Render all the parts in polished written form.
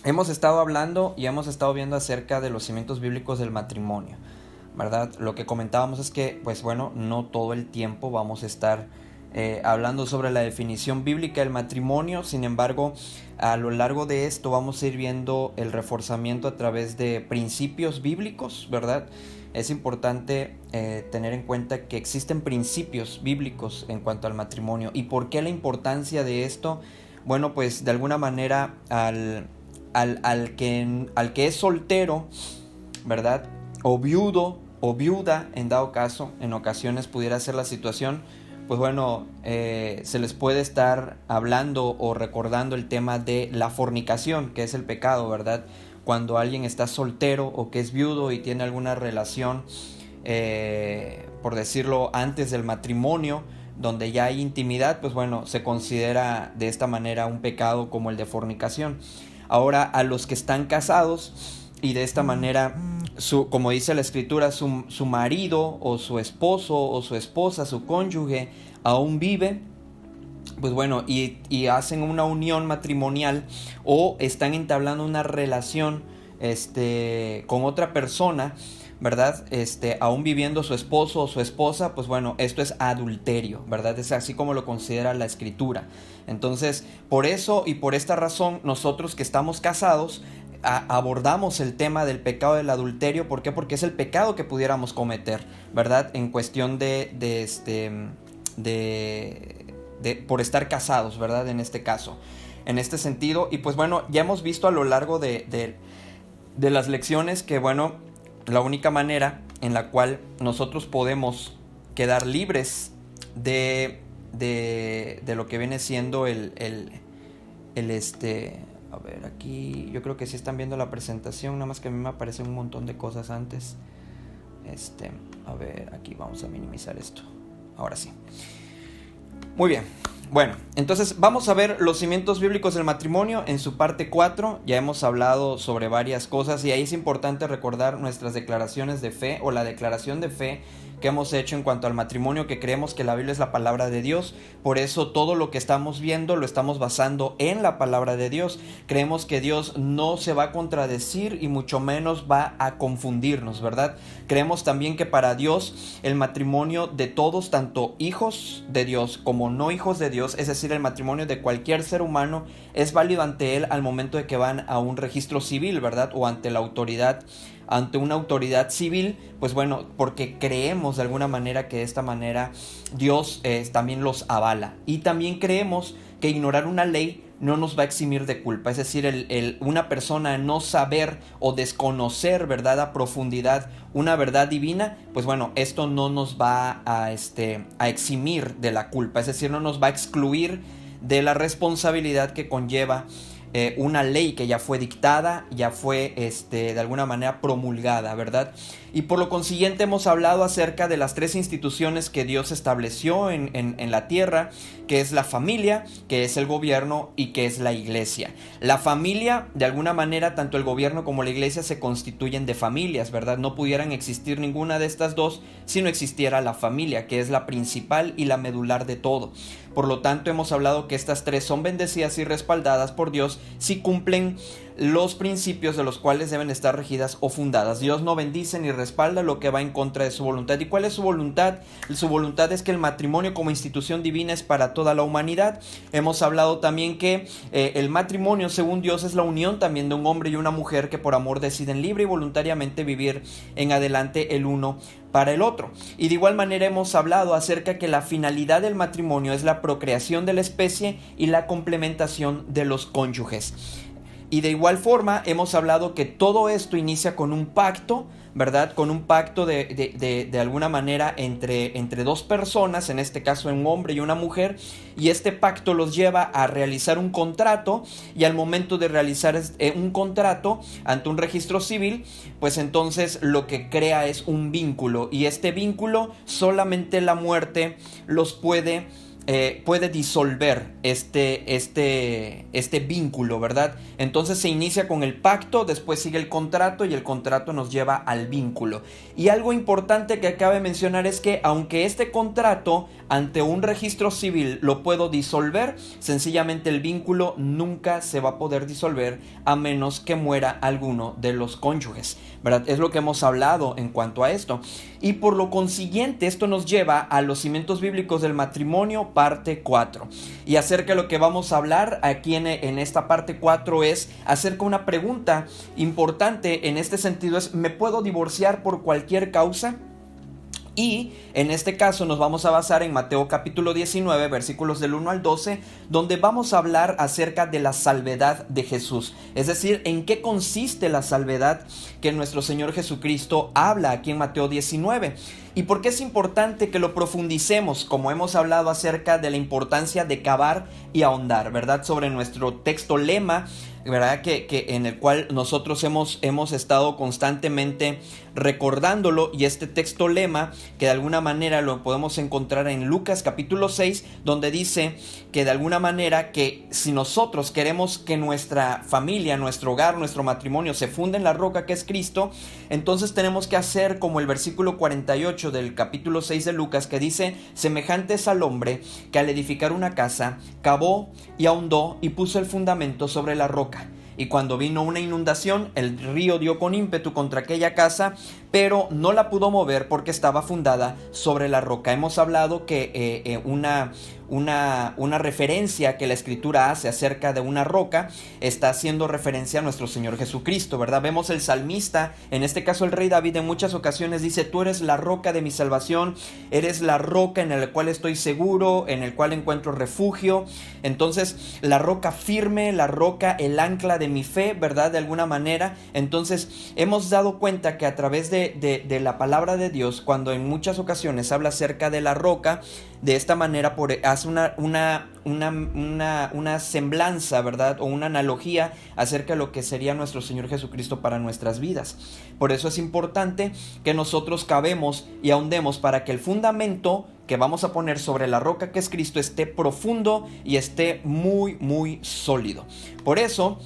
hemos estado hablando y hemos estado viendo acerca de los cimientos bíblicos del matrimonio, ¿verdad? Lo que comentábamos es que, pues bueno, no todo el tiempo vamos a estar hablando sobre la definición bíblica del matrimonio. Sin embargo, a lo largo de esto vamos a ir viendo el reforzamiento a través de principios bíblicos, ¿verdad? Es importante tener en cuenta que existen principios bíblicos en cuanto al matrimonio. ¿Y por qué la importancia de esto? Bueno, pues de alguna manera al que es soltero, ¿verdad? O viudo o viuda, en dado caso, en ocasiones pudiera ser la situación, pues bueno, se les puede estar hablando o recordando el tema de la fornicación, que es el pecado, ¿verdad? Cuando alguien está soltero o que es viudo y tiene alguna relación, por decirlo, antes del matrimonio, donde ya hay intimidad, pues bueno, se considera de esta manera un pecado como el de fornicación. Ahora, a los que están casados y de esta manera, como dice la escritura, su marido o su esposo o su esposa, su cónyuge, aún vive, pues bueno, y hacen una unión matrimonial o están entablando una relación con otra persona, ¿verdad? Aún viviendo su esposo o su esposa, pues bueno, esto es adulterio, ¿verdad? Es así como lo considera la escritura. Entonces, por eso y por esta razón, nosotros que estamos casados, abordamos el tema del pecado del adulterio. ¿Por qué? Porque es el pecado que pudiéramos cometer, ¿verdad? En cuestión por estar casados, ¿verdad? En este caso, en este sentido. Y pues bueno, ya hemos visto a lo largo de las lecciones que, bueno, la única manera en la cual nosotros podemos quedar libres de lo que viene siendo a ver, aquí yo creo que sí están viendo la presentación, nada más que a mí me aparecen un montón de cosas antes. A ver, aquí vamos a minimizar esto. Ahora sí. Muy bien. Bueno, entonces vamos a ver los cimientos bíblicos del matrimonio en su parte 4. Ya hemos hablado sobre varias cosas y ahí es importante recordar nuestras declaraciones de fe o la declaración de fe que hemos hecho en cuanto al matrimonio, que creemos que la Biblia es la palabra de Dios. Por eso todo lo que estamos viendo lo estamos basando en la palabra de Dios. Creemos que Dios no se va a contradecir y mucho menos va a confundirnos, ¿verdad? Creemos también que para Dios el matrimonio de todos, tanto hijos de Dios como no hijos de Dios, es decir, el matrimonio de cualquier ser humano, es válido ante Él al momento de que van a un registro civil, ¿verdad? O ante la autoridad, ante una autoridad civil, pues bueno, porque creemos de alguna manera que de esta manera Dios también los avala. Y también creemos que ignorar una ley no nos va a eximir de culpa. Es decir, una persona no saber o desconocer, ¿verdad?, a profundidad una verdad divina, pues bueno, esto no nos va a eximir de la culpa. Es decir, no nos va a excluir de la responsabilidad que conlleva una ley que ya fue dictada, ya fue de alguna manera promulgada, ¿verdad? Y por lo consiguiente hemos hablado acerca de las tres instituciones que Dios estableció en la tierra, que es la familia, que es el gobierno y que es la iglesia. La familia, de alguna manera, tanto el gobierno como la iglesia se constituyen de familias, ¿verdad? No pudieran existir ninguna de estas dos si no existiera la familia, que es la principal y la medular de todo. Por lo tanto, hemos hablado que estas tres son bendecidas y respaldadas por Dios si cumplen los principios de los cuales deben estar regidas o fundadas. Dios no bendice ni respalda lo que va en contra de su voluntad. ¿Y cuál es su voluntad? Su voluntad es que el matrimonio como institución divina es para toda la humanidad. Hemos hablado también que el matrimonio, según Dios, es la unión también de un hombre y una mujer que por amor deciden libre y voluntariamente vivir en adelante el uno para el otro. Y de igual manera hemos hablado acerca que la finalidad del matrimonio es la procreación de la especie y la complementación de los cónyuges. Y de igual forma hemos hablado que todo esto inicia con un pacto, ¿verdad? Con un pacto de alguna manera entre dos personas, en este caso un hombre y una mujer, y este pacto los lleva a realizar un contrato, y al momento de realizar un contrato ante un registro civil, pues entonces lo que crea es un vínculo, y este vínculo solamente la muerte los puede puede disolver este vínculo, ¿verdad? Entonces se inicia con el pacto, después sigue el contrato y el contrato nos lleva al vínculo. Y algo importante que cabe mencionar es que aunque este contrato ante un registro civil lo puedo disolver, sencillamente el vínculo nunca se va a poder disolver a menos que muera alguno de los cónyuges, ¿verdad? Es lo que hemos hablado en cuanto a esto. Y por lo consiguiente esto nos lleva a los cimientos bíblicos del matrimonio, parte 4. Y acerca de lo que vamos a hablar aquí en esta parte 4 es acerca de una pregunta importante en este sentido es: ¿me puedo divorciar por cualquier causa? Y en este caso nos vamos a basar en Mateo capítulo 19, versículos del 1 al 12, donde vamos a hablar acerca de la salvedad de Jesús. Es decir, en qué consiste la salvedad que nuestro Señor Jesucristo habla aquí en Mateo 19. ¿Y por qué es importante que lo profundicemos? Como hemos hablado acerca de la importancia de cavar y ahondar, ¿verdad? Sobre nuestro texto lema, ¿verdad? Que en el cual nosotros hemos estado constantemente recordándolo, y este texto lema que de alguna manera lo podemos encontrar en Lucas capítulo 6, donde dice que de alguna manera que si nosotros queremos que nuestra familia, nuestro hogar, nuestro matrimonio se funde en la roca que es Cristo, entonces tenemos que hacer como el versículo 48 del capítulo 6 de Lucas, que dice: semejantes al hombre que al edificar una casa cavó y ahondó y puso el fundamento sobre la roca. Y cuando vino una inundación, el río dio con ímpetu contra aquella casa, pero no la pudo mover porque estaba fundada sobre la roca. Hemos hablado que una referencia que la Escritura hace acerca de una roca está haciendo referencia a nuestro Señor Jesucristo, ¿verdad? Vemos el salmista, en este caso el rey David, en muchas ocasiones dice: tú eres la roca de mi salvación, eres la roca en la cual estoy seguro, en el cual encuentro refugio. Entonces, la roca firme, la roca, el ancla de mi fe, ¿verdad? De alguna manera. Entonces, hemos dado cuenta que a través de la palabra de Dios, cuando en muchas ocasiones habla acerca de la roca, de esta manera hace una semblanza, ¿verdad? O una analogía acerca de lo que sería nuestro Señor Jesucristo para nuestras vidas. Por eso es importante que nosotros cavemos y ahondemos para que el fundamento que vamos a poner sobre la roca que es Cristo esté profundo y esté muy, muy sólido. Por eso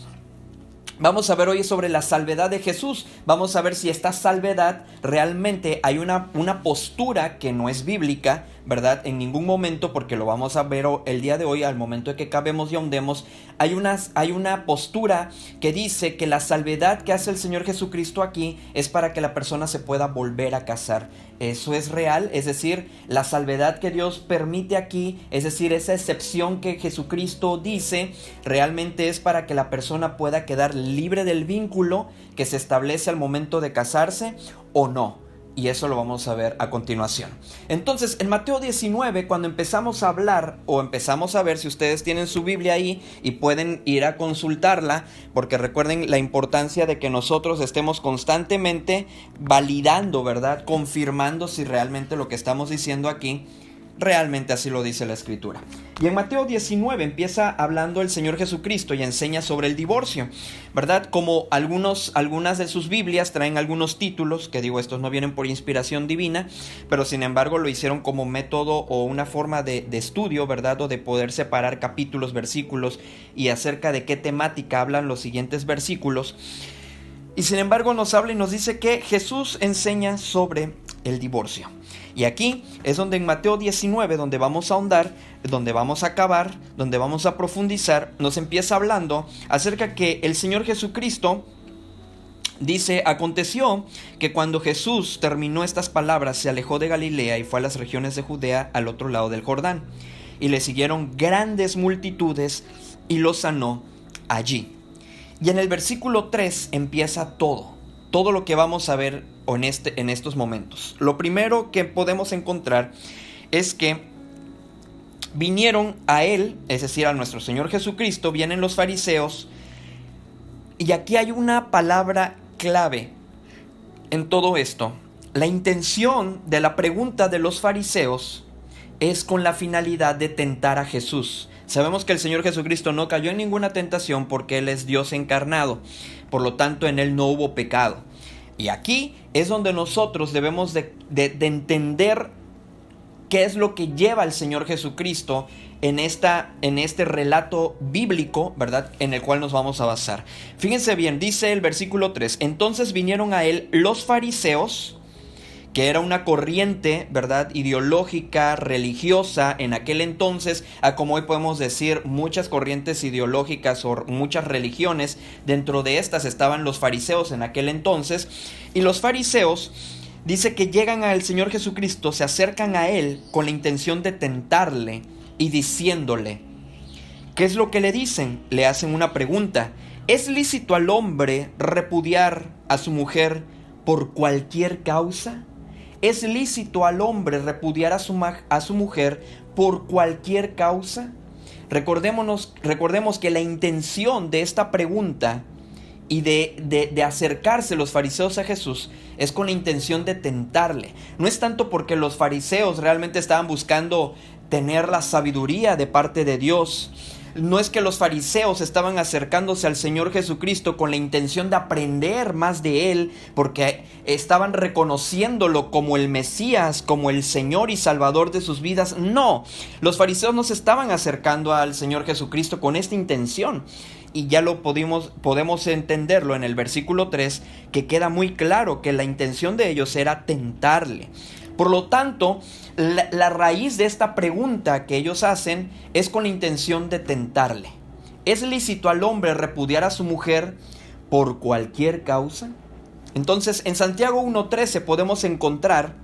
vamos a ver hoy sobre la salvedad de Jesús. Vamos a ver si esta salvedad realmente hay una postura que no es bíblica, ¿verdad? En ningún momento, porque lo vamos a ver el día de hoy, al momento de que cavemos y ahondemos, hay una postura que dice que la salvedad que hace el Señor Jesucristo aquí es para que la persona se pueda volver a casar. Eso es real, es decir, la salvedad que Dios permite aquí, es decir, esa excepción que Jesucristo dice, realmente es para que la persona pueda quedar libre del vínculo que se establece al momento de casarse o no. Y eso lo vamos a ver a continuación. Entonces, en Mateo 19, cuando empezamos a hablar, o empezamos a ver, si ustedes tienen su Biblia ahí y pueden ir a consultarla, porque recuerden la importancia de que nosotros estemos constantemente validando, ¿verdad? Confirmando si realmente lo que estamos diciendo aquí realmente así lo dice la Escritura. Y en Mateo 19 empieza hablando el Señor Jesucristo y enseña sobre el divorcio, ¿verdad? Como algunas de sus Biblias traen algunos títulos, que digo, estos no vienen por inspiración divina, pero sin embargo lo hicieron como método o una forma de estudio, ¿verdad? O de poder separar capítulos, versículos y acerca de qué temática hablan los siguientes versículos. Y sin embargo nos habla y nos dice que Jesús enseña sobre el divorcio. Y aquí es donde en Mateo 19, donde vamos a ahondar, donde vamos a acabar, donde vamos a profundizar, nos empieza hablando acerca que el Señor Jesucristo dice: aconteció que cuando Jesús terminó estas palabras, se alejó de Galilea y fue a las regiones de Judea al otro lado del Jordán. Y le siguieron grandes multitudes y lo sanó allí. Y en el versículo 3 empieza todo lo que vamos a ver en estos momentos. Lo primero que podemos encontrar es que vinieron a él, es decir, a nuestro Señor Jesucristo, vienen los fariseos, y aquí hay una palabra clave en todo esto. La intención de la pregunta de los fariseos es con la finalidad de tentar a Jesús. Sabemos que el Señor Jesucristo no cayó en ninguna tentación porque Él es Dios encarnado. Por lo tanto, en Él no hubo pecado. Y aquí es donde nosotros debemos de entender qué es lo que lleva al Señor Jesucristo en este relato bíblico, ¿verdad?, en el cual nos vamos a basar. Fíjense bien, dice el versículo 3, entonces vinieron a él los fariseos, que era una corriente, ¿verdad?, ideológica, religiosa en aquel entonces, a como hoy podemos decir muchas corrientes ideológicas o muchas religiones. Dentro de estas estaban los fariseos en aquel entonces, y los fariseos dice que llegan al Señor Jesucristo, se acercan a él con la intención de tentarle y diciéndole, ¿qué es lo que le dicen? Le hacen una pregunta, ¿es lícito al hombre repudiar a su mujer por cualquier causa? ¿Es lícito al hombre repudiar a su mujer por cualquier causa? Recordemos que la intención de esta pregunta y de acercarse los fariseos a Jesús es con la intención de tentarle. No es tanto porque los fariseos realmente estaban buscando tener la sabiduría de parte de Dios. No es que los fariseos estaban acercándose al Señor Jesucristo con la intención de aprender más de Él, porque estaban reconociéndolo como el Mesías, como el Señor y Salvador de sus vidas. No, los fariseos no se estaban acercando al Señor Jesucristo con esta intención. Y ya lo podemos entenderlo en el versículo 3, que queda muy claro que la intención de ellos era tentarle. Por lo tanto, la raíz de esta pregunta que ellos hacen es con la intención de tentarle. ¿Es lícito al hombre repudiar a su mujer por cualquier causa? Entonces, en Santiago 1:13 podemos encontrar,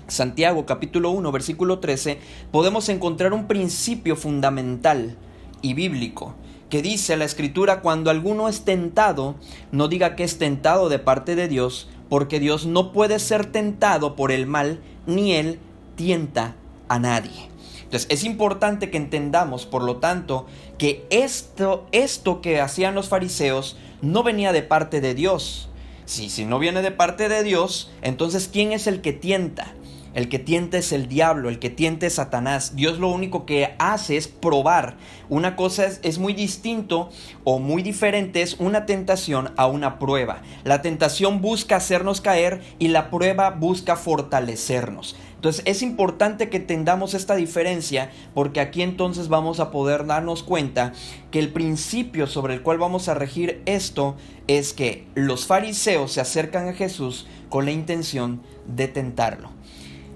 Santiago capítulo 1, versículo 13, podemos encontrar un principio fundamental y bíblico, que dice la Escritura, cuando alguno es tentado, no diga que es tentado de parte de Dios, porque Dios no puede ser tentado por el mal, ni Él tienta a nadie. Entonces es importante que entendamos, por lo tanto, que esto que hacían los fariseos no venía de parte de Dios. Si no viene de parte de Dios, entonces ¿quién es el que tienta? El que tienta es el diablo, el que tienta es Satanás. Dios lo único que hace es probar. Una cosa es muy distinto o muy diferente, es una tentación a una prueba. La tentación busca hacernos caer y la prueba busca fortalecernos. Entonces es importante que entendamos esta diferencia, porque aquí entonces vamos a poder darnos cuenta que el principio sobre el cual vamos a regir esto es que los fariseos se acercan a Jesús con la intención de tentarlo.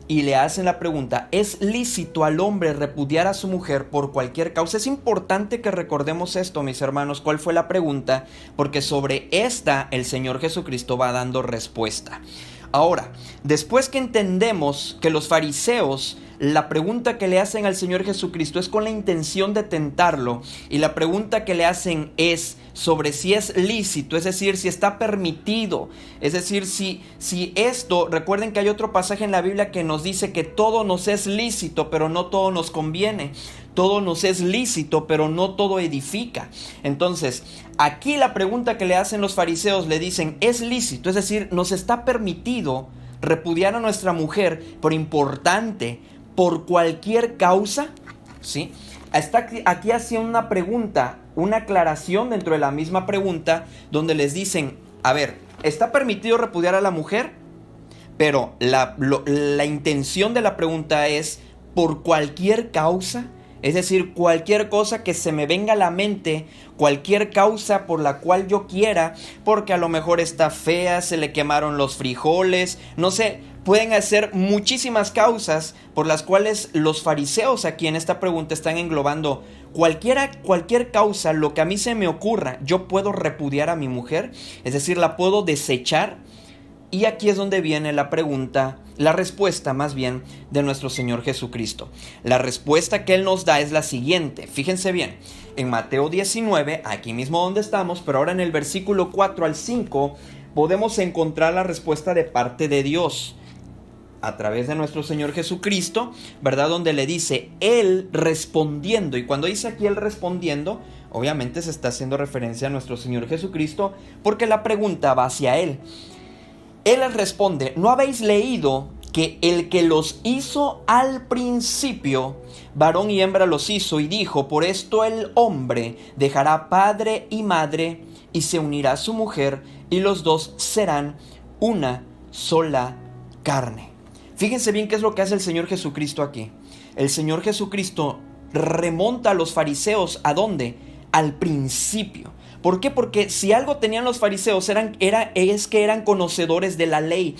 Y le hacen la pregunta, ¿es lícito al hombre repudiar a su mujer por cualquier causa? Es importante que recordemos esto, mis hermanos, cuál fue la pregunta, porque sobre esta el Señor Jesucristo va dando respuesta. Ahora, después que entendemos que los fariseos, la pregunta que le hacen al Señor Jesucristo es con la intención de tentarlo, y la pregunta que le hacen es sobre si es lícito, es decir, si está permitido, es decir, si esto, recuerden que hay otro pasaje en la Biblia que nos dice que todo nos es lícito, pero no todo nos conviene. Todo nos es lícito, pero no todo edifica. Entonces, aquí la pregunta que le hacen los fariseos, le dicen, es lícito, es decir, nos está permitido repudiar a nuestra mujer, por importante, por cualquier causa, ¿sí? Aquí hacía una pregunta, una aclaración dentro de la misma pregunta, donde les dicen, a ver, ¿está permitido repudiar a la mujer? Pero la intención de la pregunta es, ¿por cualquier causa? Es decir, cualquier cosa que se me venga a la mente, cualquier causa por la cual yo quiera, porque a lo mejor está fea, se le quemaron los frijoles, no sé, pueden hacer muchísimas causas por las cuales los fariseos aquí en esta pregunta están englobando cualquier causa, lo que a mí se me ocurra, yo puedo repudiar a mi mujer, es decir, la puedo desechar. Y aquí es donde viene la pregunta, la respuesta más bien de nuestro Señor Jesucristo. La respuesta que Él nos da es la siguiente. Fíjense bien, en Mateo 19, aquí mismo donde estamos, pero ahora en el versículo 4 al 5, podemos encontrar la respuesta de parte de Dios a través de nuestro Señor Jesucristo, ¿verdad? Donde le dice, Él respondiendo, y cuando dice aquí Él respondiendo, obviamente se está haciendo referencia a nuestro Señor Jesucristo, porque la pregunta va hacia Él. Él les responde, ¿no habéis leído que el que los hizo al principio, varón y hembra los hizo, y dijo, por esto el hombre dejará padre y madre, y se unirá a su mujer, y los dos serán una sola carne? Fíjense bien qué es lo que hace el Señor Jesucristo aquí. El Señor Jesucristo remonta a los fariseos, ¿a dónde? Al principio. ¿Por qué? Porque si algo tenían los fariseos es que eran conocedores de la ley.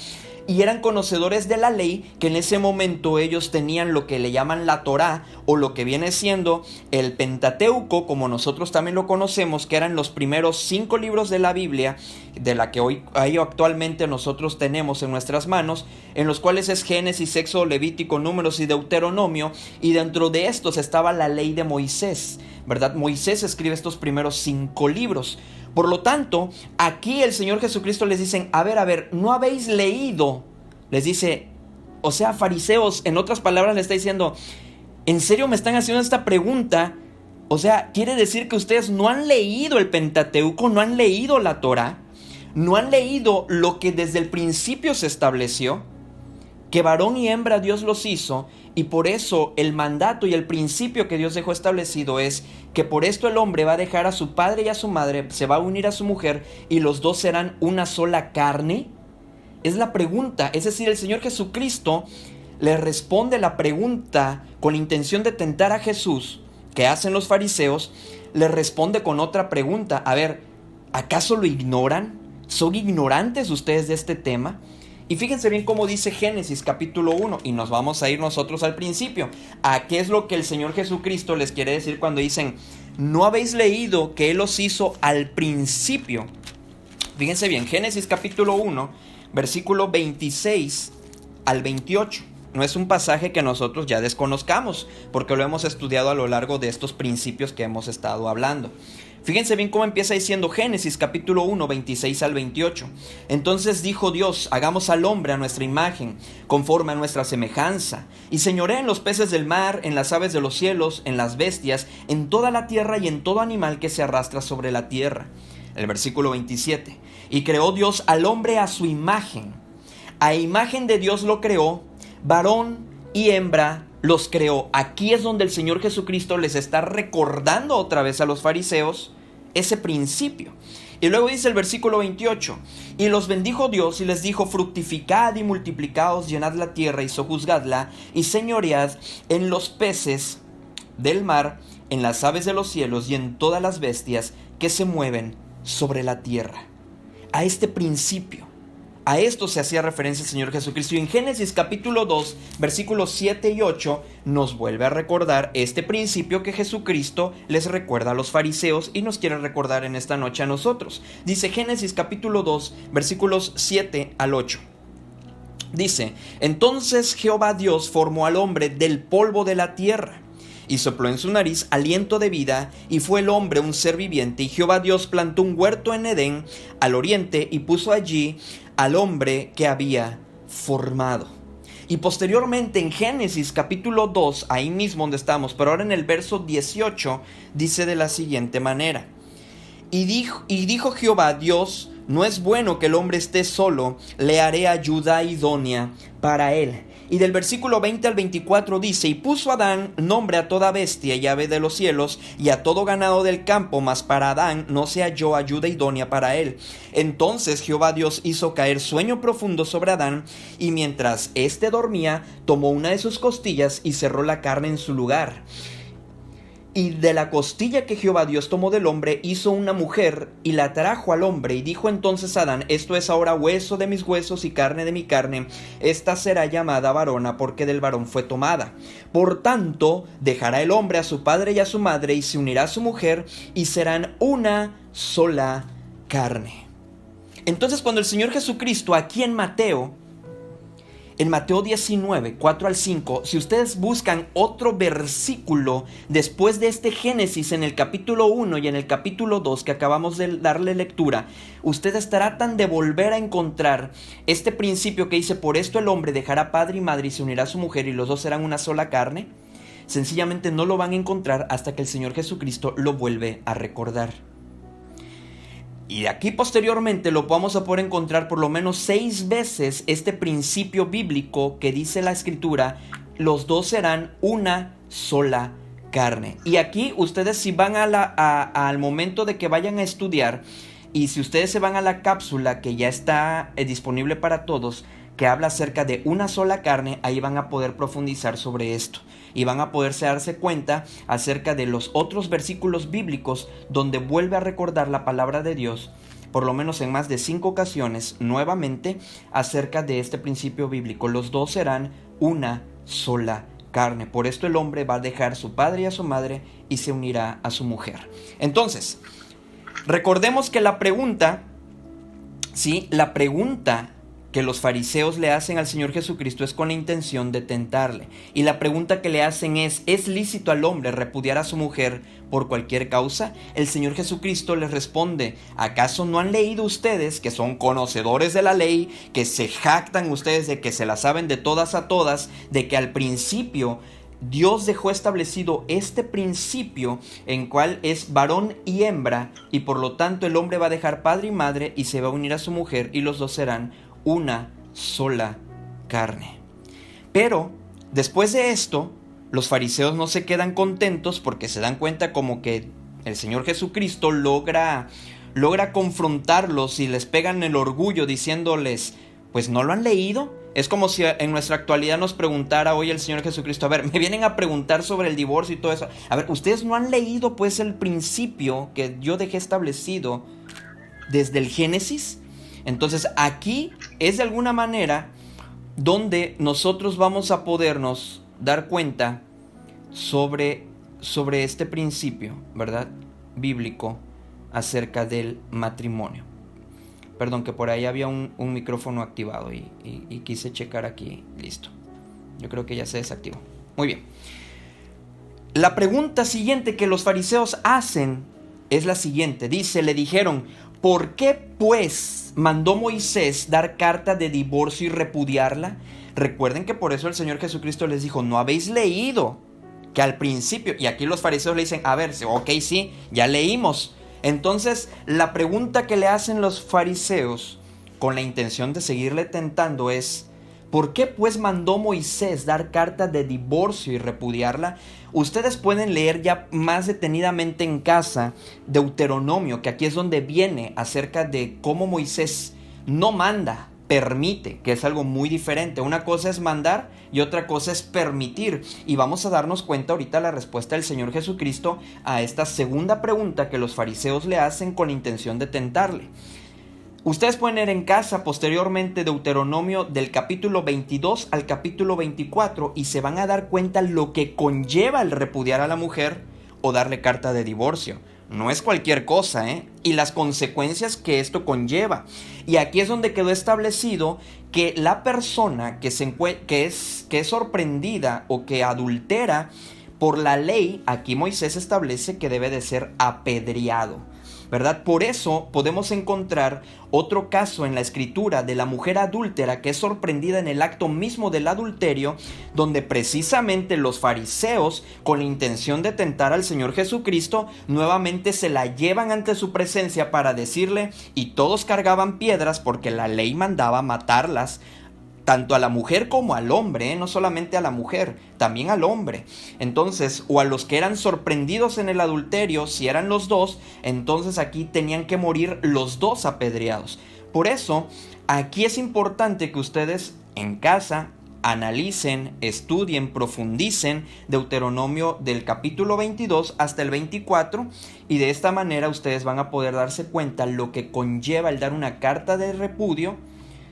Y eran conocedores de la ley, que en ese momento ellos tenían lo que le llaman la Torá, o lo que viene siendo el Pentateuco, como nosotros también lo conocemos, que eran los primeros 5 libros de la Biblia, de la que hoy actualmente nosotros tenemos en nuestras manos, en los cuales es Génesis, Éxodo, Levítico, Números y Deuteronomio, y dentro de estos estaba la ley de Moisés, ¿verdad? Moisés escribe estos primeros 5 libros. Por lo tanto, aquí el Señor Jesucristo les dice, a ver, ¿no habéis leído? Les dice, o sea, fariseos, en otras palabras le está diciendo, ¿en serio me están haciendo esta pregunta? O sea, quiere decir que ustedes no han leído el Pentateuco, no han leído la Torá, no han leído lo que desde el principio se estableció, que varón y hembra Dios los hizo, y por eso el mandato y el principio que Dios dejó establecido es que por esto el hombre va a dejar a su padre y a su madre, se va a unir a su mujer y los dos serán una sola carne. Es la pregunta, es decir, el Señor Jesucristo le responde la pregunta con la intención de tentar a Jesús, que hacen los fariseos, le responde con otra pregunta. A ver, ¿acaso lo ignoran? ¿Son ignorantes ustedes de este tema? Y fíjense bien cómo dice Génesis capítulo 1, y nos vamos a ir nosotros al principio. ¿A qué es lo que el Señor Jesucristo les quiere decir cuando dicen, no habéis leído que Él los hizo al principio? Fíjense bien, Génesis capítulo 1, versículo 26 al 28. No es un pasaje que nosotros ya desconozcamos, porque lo hemos estudiado a lo largo de estos principios que hemos estado hablando. Fíjense bien cómo empieza diciendo Génesis capítulo 1, 26 al 28. Entonces dijo Dios, hagamos al hombre a nuestra imagen, conforme a nuestra semejanza, y señoree en los peces del mar, en las aves de los cielos, en las bestias, en toda la tierra y en todo animal que se arrastra sobre la tierra. El versículo 27. Y creó Dios al hombre a su imagen. A imagen de Dios lo creó, varón y hembra los creó. Aquí es donde el Señor Jesucristo les está recordando otra vez a los fariseos ese principio. Y luego dice el versículo 28, y los bendijo Dios y les dijo, fructificad y multiplicaos, llenad la tierra y sojuzgadla, y señoread en los peces del mar, en las aves de los cielos y en todas las bestias que se mueven sobre la tierra. A este principio, a esto se hacía referencia el Señor Jesucristo. Y en Génesis capítulo 2, versículos 7 y 8, nos vuelve a recordar este principio que Jesucristo les recuerda a los fariseos y nos quiere recordar en esta noche a nosotros. Dice Génesis capítulo 2, versículos 7 al 8. Dice, entonces Jehová Dios formó al hombre del polvo de la tierra, y sopló en su nariz aliento de vida, y fue el hombre un ser viviente. Y Jehová Dios plantó un huerto en Edén, al oriente, y puso allí al hombre que había formado. Y posteriormente en Génesis capítulo 2, ahí mismo donde estamos, pero ahora en el verso 18, dice de la siguiente manera. Y dijo Jehová Dios, no es bueno que el hombre esté solo, le haré ayuda idónea para él. Y del versículo 20 al 24 dice, y puso Adán nombre a toda bestia y ave de los cielos y a todo ganado del campo, mas para Adán no se halló ayuda idónea para él. Entonces Jehová Dios hizo caer sueño profundo sobre Adán, y mientras éste dormía, tomó una de sus costillas y cerró la carne en su lugar. Y de la costilla que Jehová Dios tomó del hombre, hizo una mujer y la trajo al hombre. Y dijo entonces Adán, esto es ahora hueso de mis huesos y carne de mi carne. Esta será llamada varona, porque del varón fue tomada. Por tanto, dejará el hombre a su padre y a su madre, y se unirá a su mujer, y serán una sola carne. Entonces, cuando el Señor Jesucristo, aquí en Mateo 19, 4 al 5, si ustedes buscan otro versículo después de este Génesis en el capítulo 1 y en el capítulo 2 que acabamos de darle lectura, ustedes tratan de volver a encontrar este principio que dice, por esto el hombre dejará padre y madre y se unirá a su mujer y los dos serán una sola carne. Sencillamente no lo van a encontrar hasta que el Señor Jesucristo lo vuelve a recordar. Y de aquí posteriormente lo vamos a poder encontrar por lo menos 6 veces este principio bíblico que dice la Escritura, los dos serán una sola carne. Y aquí ustedes si van al momento de que vayan a estudiar, y si ustedes se van a la cápsula que ya está disponible para todos, que habla acerca de una sola carne, ahí van a poder profundizar sobre esto y van a poderse darse cuenta acerca de los otros versículos bíblicos donde vuelve a recordar la palabra de Dios, por lo menos en más de 5 ocasiones, nuevamente acerca de este principio bíblico. Los dos serán una sola carne. Por esto el hombre va a dejar a su padre y a su madre y se unirá a su mujer. Entonces, recordemos que la pregunta que los fariseos le hacen al Señor Jesucristo es con la intención de tentarle. Y la pregunta que le hacen ¿es lícito al hombre repudiar a su mujer por cualquier causa? El Señor Jesucristo les responde: ¿acaso no han leído ustedes, que son conocedores de la ley, que se jactan ustedes de que se la saben de todas a todas, de que al principio Dios dejó establecido este principio en cual es varón y hembra, y por lo tanto el hombre va a dejar padre y madre y se va a unir a su mujer y los dos serán una sola carne? Pero después de esto, los fariseos no se quedan contentos porque se dan cuenta como que el Señor Jesucristo logra confrontarlos y les pegan el orgullo diciéndoles: pues no lo han leído. Es como si en nuestra actualidad nos preguntara hoy el Señor Jesucristo: a ver, me vienen a preguntar sobre el divorcio y todo eso. A ver, ¿ustedes no han leído pues el principio que yo dejé establecido desde el Génesis? Entonces aquí es de alguna manera donde nosotros vamos a podernos dar cuenta sobre este principio, ¿verdad?, bíblico acerca del matrimonio. Perdón, que por ahí había un micrófono activado y quise checar aquí. Listo. Yo creo que ya se desactivó. Muy bien. La pregunta siguiente que los fariseos hacen es la siguiente. Dice, le dijeron: ¿por qué pues mandó Moisés dar carta de divorcio y repudiarla? Recuerden que por eso el Señor Jesucristo les dijo: ¿no habéis leído que al principio? Y aquí los fariseos le dicen: a ver, ok, sí, ya leímos. Entonces, la pregunta que le hacen los fariseos con la intención de seguirle tentando es: ¿por qué pues mandó Moisés dar carta de divorcio y repudiarla? Ustedes pueden leer ya más detenidamente en casa Deuteronomio, que aquí es donde viene acerca de cómo Moisés no manda, permite, que es algo muy diferente. Una cosa es mandar y otra cosa es permitir. Y vamos a darnos cuenta ahorita la respuesta del Señor Jesucristo a esta segunda pregunta que los fariseos le hacen con la intención de tentarle. Ustedes pueden leer en casa posteriormente Deuteronomio del capítulo 22 al capítulo 24 y se van a dar cuenta lo que conlleva el repudiar a la mujer o darle carta de divorcio. No es cualquier cosa, y las consecuencias que esto conlleva. Y aquí es donde quedó establecido que la persona que es sorprendida o que adultera, por la ley, aquí Moisés establece que debe de ser apedreado, ¿verdad? Por eso podemos encontrar otro caso en la escritura de la mujer adúltera que es sorprendida en el acto mismo del adulterio, donde precisamente los fariseos, con la intención de tentar al Señor Jesucristo, nuevamente se la llevan ante su presencia para decirle, y todos cargaban piedras porque la ley mandaba matarlas, tanto a la mujer como al hombre, no solamente a la mujer, también al hombre. Entonces, o a los que eran sorprendidos en el adulterio, si eran los dos, entonces aquí tenían que morir los dos apedreados. Por eso, aquí es importante que ustedes en casa analicen, estudien, profundicen Deuteronomio del capítulo 22 hasta el 24, y de esta manera ustedes van a poder darse cuenta lo que conlleva el dar una carta de repudio,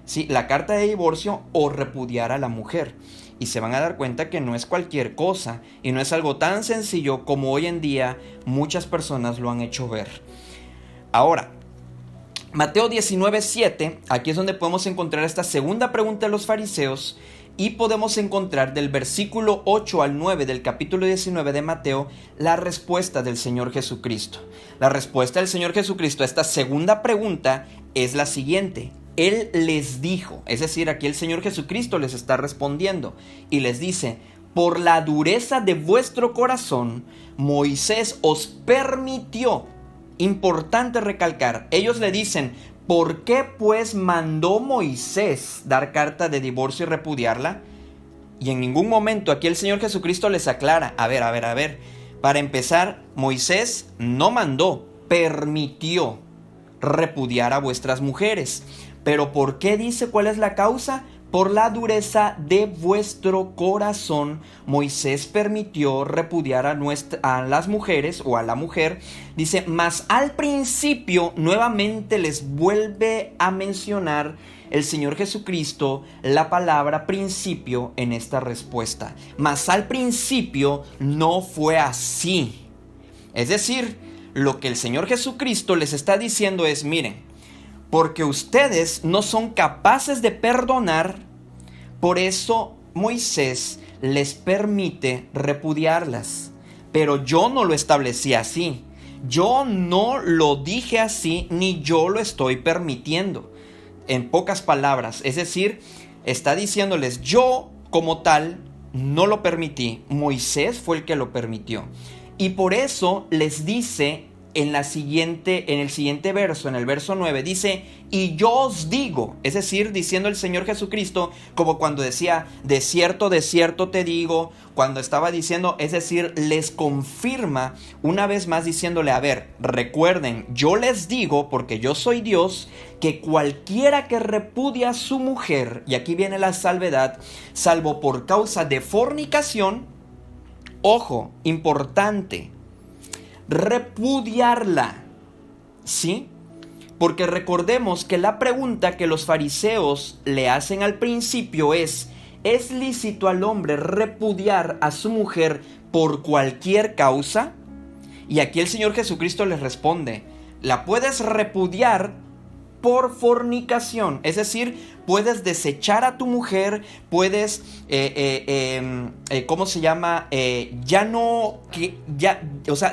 ¿sí?, la carta de divorcio o repudiar a la mujer. Y se van a dar cuenta que no es cualquier cosa y no es algo tan sencillo como hoy en día muchas personas lo han hecho ver. Ahora, Mateo 19:7, aquí es donde podemos encontrar esta segunda pregunta de los fariseos y podemos encontrar del versículo 8 al 9 del capítulo 19 de Mateo la respuesta del Señor Jesucristo. La respuesta del Señor Jesucristo a esta segunda pregunta es la siguiente. Él les dijo, es decir, aquí el Señor Jesucristo les está respondiendo y les dice: por la dureza de vuestro corazón, Moisés os permitió. Importante recalcar, ellos le dicen: ¿por qué pues mandó Moisés dar carta de divorcio y repudiarla? Y en ningún momento aquí el Señor Jesucristo les aclara: a ver, para empezar, Moisés no mandó, permitió repudiar a vuestras mujeres. ¿Pero por qué dice cuál es la causa? por la dureza de vuestro corazón, Moisés permitió repudiar a las mujeres o a la mujer. Dice, mas al principio nuevamente les vuelve a mencionar el Señor Jesucristo la palabra principio en esta respuesta. Mas al principio no fue así. Es decir, lo que el Señor Jesucristo les está diciendo es, miren, porque ustedes no son capaces de perdonar, por eso Moisés les permite repudiarlas. Pero yo no lo establecí así. Yo no lo dije así, ni yo lo estoy permitiendo. En pocas palabras, es decir, está diciéndoles, yo como tal no lo permití. Moisés fue el que lo permitió. Y por eso les dice en el siguiente verso, en el verso 9, dice, y yo os digo, es decir, diciendo el Señor Jesucristo, como cuando decía, de cierto te digo, cuando estaba diciendo, es decir, les confirma una vez más diciéndole, a ver, recuerden, yo les digo, porque yo soy Dios, que cualquiera que repudia a su mujer, y aquí viene la salvedad, salvo por causa de fornicación, ojo, importante, repudiarla, ¿sí? Porque recordemos que la pregunta que los fariseos le hacen al principio ¿es lícito al hombre repudiar a su mujer por cualquier causa? Y aquí el Señor Jesucristo les responde, la puedes repudiar por fornicación, es decir, puedes desechar a tu mujer, puedes, ¿cómo se llama?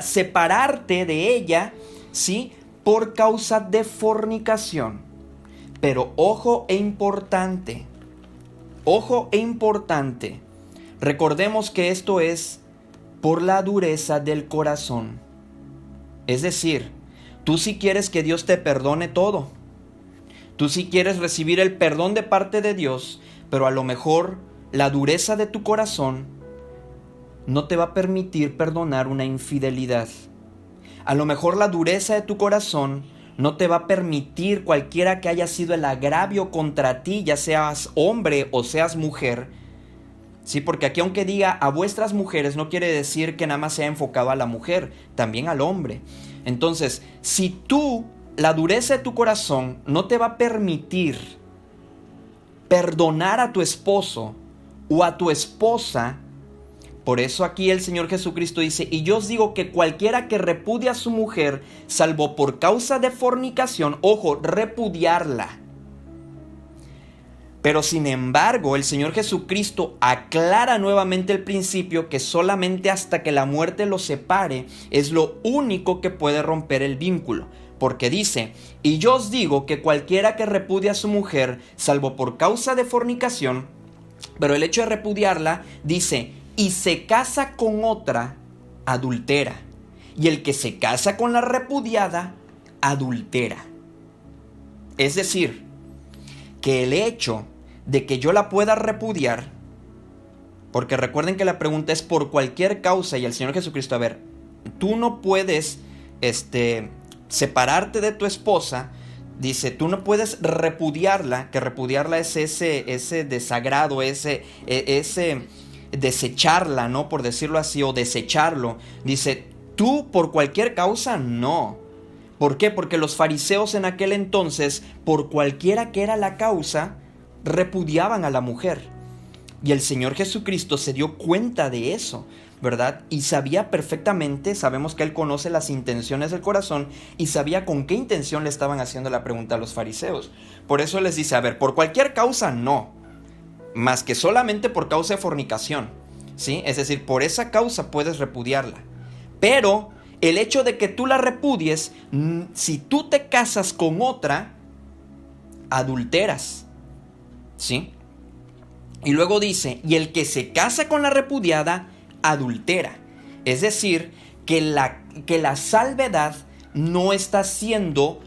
Separarte de ella, ¿sí? Por causa de fornicación. Pero ojo e importante, recordemos que esto es por la dureza del corazón. Es decir, tú sí quieres que Dios te perdone todo. Tú sí quieres recibir el perdón de parte de Dios, pero a lo mejor la dureza de tu corazón no te va a permitir perdonar una infidelidad. A lo mejor la dureza de tu corazón no te va a permitir cualquiera que haya sido el agravio contra ti, ya seas hombre o seas mujer. Sí, porque aquí aunque diga a vuestras mujeres, no quiere decir que nada más sea enfocado a la mujer, también al hombre. Entonces, si la dureza de tu corazón no te va a permitir perdonar a tu esposo o a tu esposa, por eso aquí el Señor Jesucristo dice, y yo os digo que cualquiera que repudia a su mujer, salvo por causa de fornicación, ojo, repudiarla. Pero sin embargo, el Señor Jesucristo aclara nuevamente el principio que solamente hasta que la muerte los separe es lo único que puede romper el vínculo. Porque dice, y yo os digo que cualquiera que repudia a su mujer, salvo por causa de fornicación, pero el hecho de repudiarla, dice, y se casa con otra, adultera. Y el que se casa con la repudiada, adultera. Es decir, que el hecho de que yo la pueda repudiar, porque recuerden que la pregunta es por cualquier causa, y el Señor Jesucristo, a ver, tú no puedes, separarte de tu esposa, dice, tú no puedes repudiarla, que repudiarla es ese desagrado, ese desecharla, ¿no? Por decirlo así, o desecharlo. Dice, tú por cualquier causa, no. ¿Por qué? Porque los fariseos en aquel entonces, por cualquiera que era la causa, repudiaban a la mujer. Y el Señor Jesucristo se dio cuenta de eso, ¿verdad? Y sabía perfectamente, sabemos que Él conoce las intenciones del corazón y sabía con qué intención le estaban haciendo la pregunta a los fariseos. Por eso les dice, a ver, por cualquier causa no, más que solamente por causa de fornicación, ¿sí? Es decir, por esa causa puedes repudiarla. Pero el hecho de que tú la repudies, si tú te casas con otra, adulteras, ¿sí? Y luego dice, y el que se casa con la repudiada, adultera. Es decir, que la salvedad no está siendo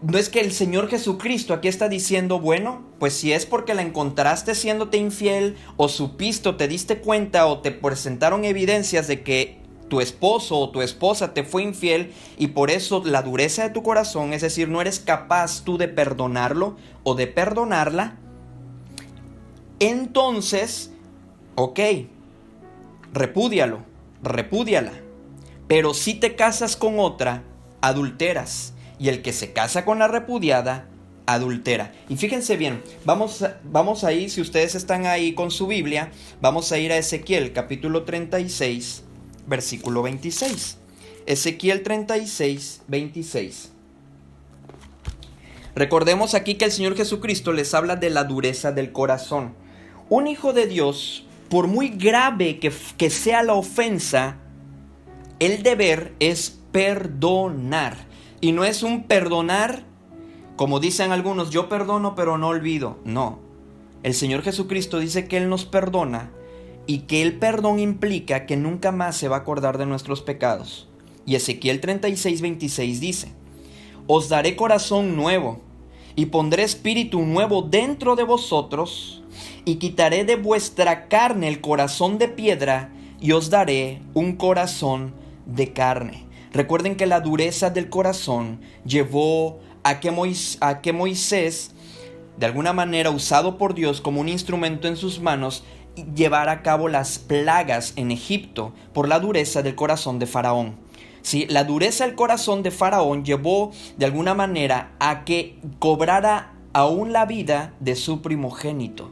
no es que el Señor Jesucristo aquí está diciendo, bueno, pues si es porque la encontraste siéndote infiel, o supiste, o te diste cuenta, o te presentaron evidencias de que tu esposo o tu esposa te fue infiel y por eso la dureza de tu corazón, es decir, no eres capaz tú de perdonarlo o de perdonarla, entonces, ok, repúdiala. Pero si te casas con otra, adulteras. Y el que se casa con la repudiada, adultera. Y fíjense bien, vamos ahí, si ustedes están ahí con su Biblia, vamos a ir a Ezequiel capítulo 36, versículo 26. Ezequiel 36, 26. Recordemos aquí que el Señor Jesucristo les habla de la dureza del corazón. Un hijo de Dios, por muy grave que sea la ofensa, el deber es perdonar. Y no es un perdonar, como dicen algunos, yo perdono pero no olvido. No, el Señor Jesucristo dice que Él nos perdona y que el perdón implica que nunca más se va a acordar de nuestros pecados. Y Ezequiel 36, 26 dice, os daré corazón nuevo y pondré espíritu nuevo dentro de vosotros y quitaré de vuestra carne el corazón de piedra y os daré un corazón de carne. Recuerden que la dureza del corazón llevó a que Moisés, de alguna manera usado por Dios como un instrumento en sus manos, llevara a cabo las plagas en Egipto por la dureza del corazón de Faraón. ¿Sí? La dureza del corazón de Faraón llevó de alguna manera a que cobrara aún la vida de su primogénito.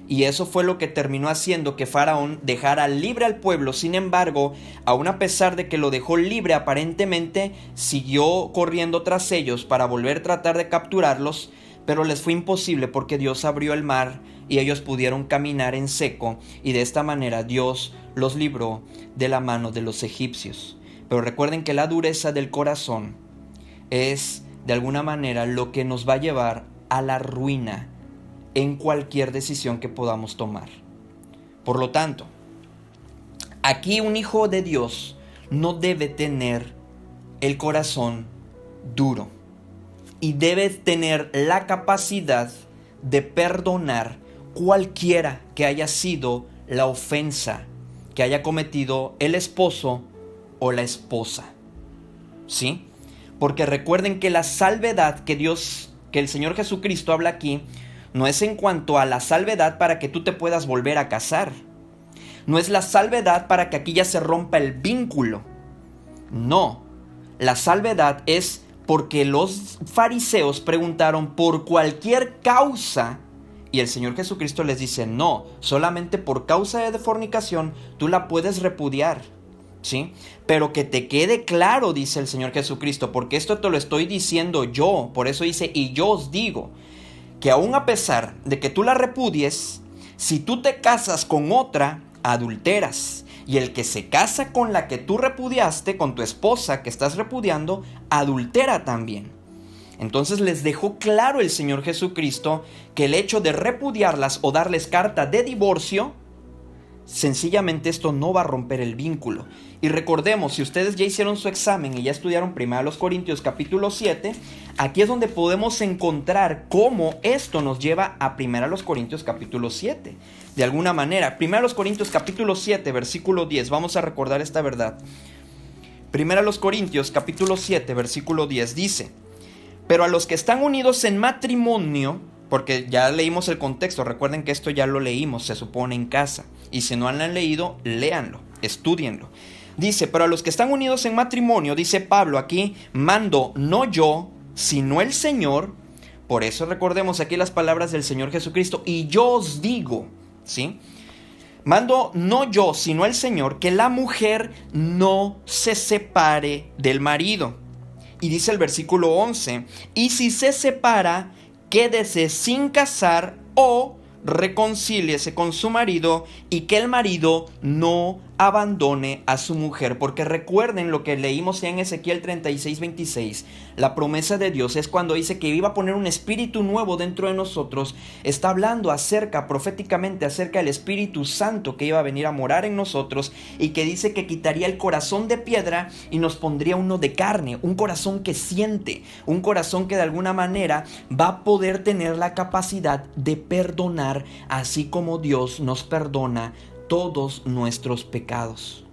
Y eso fue lo que terminó haciendo que Faraón dejara libre al pueblo. Sin embargo, aun a pesar de que lo dejó libre, aparentemente siguió corriendo tras ellos para volver a tratar de capturarlos, pero les fue imposible porque Dios abrió el mar y ellos pudieron caminar en seco, y de esta manera Dios los libró de la mano de los egipcios. Pero recuerden que la dureza del corazón es de alguna manera lo que nos va a llevar a la ruina en cualquier decisión que podamos tomar. Por lo tanto, aquí un hijo de Dios no debe tener el corazón duro y debe tener la capacidad de perdonar cualquiera que haya sido la ofensa que haya cometido el esposo o la esposa. ¿Sí? Porque recuerden que la salvedad que el Señor Jesucristo habla aquí, no es en cuanto a la salvedad para que tú te puedas volver a casar. No es la salvedad para que aquí ya se rompa el vínculo. No, la salvedad es porque los fariseos preguntaron por cualquier causa y el Señor Jesucristo les dice, no, solamente por causa de fornicación tú la puedes repudiar. ¿Sí? Pero que te quede claro, dice el Señor Jesucristo, porque esto te lo estoy diciendo yo. Por eso dice, y yo os digo, que aun a pesar de que tú la repudies, si tú te casas con otra, adulteras. Y el que se casa con la que tú repudiaste, con tu esposa que estás repudiando, adultera también. Entonces les dejó claro el Señor Jesucristo que el hecho de repudiarlas o darles carta de divorcio, sencillamente esto no va a romper el vínculo. Y recordemos, si ustedes ya hicieron su examen y ya estudiaron 1 Corintios capítulo 7, aquí es donde podemos encontrar cómo esto nos lleva a 1 Corintios capítulo 7. De alguna manera, 1 Corintios capítulo 7, versículo 10, vamos a recordar esta verdad. 1 Corintios capítulo 7, versículo 10 dice, pero a los que están unidos en matrimonio, porque ya leímos el contexto, recuerden que esto ya lo leímos, se supone en casa. Y si no lo han leído, léanlo, estúdienlo. Dice, pero a los que están unidos en matrimonio, dice Pablo aquí, mando no yo, sino el Señor. Por eso recordemos aquí las palabras del Señor Jesucristo. Y yo os digo, ¿sí? Mando no yo, sino el Señor, que la mujer no se separe del marido. Y dice el versículo 11, y si se separa, quédese sin casar o reconcíliese con su marido y que el marido no abandone a su mujer, porque recuerden lo que leímos en Ezequiel 36, 26, la promesa de Dios es cuando dice que iba a poner un espíritu nuevo dentro de nosotros, está hablando proféticamente acerca del Espíritu Santo que iba a venir a morar en nosotros y que dice que quitaría el corazón de piedra y nos pondría uno de carne, un corazón que siente, un corazón que de alguna manera va a poder tener la capacidad de perdonar, así como Dios nos perdona todos nuestros pecados.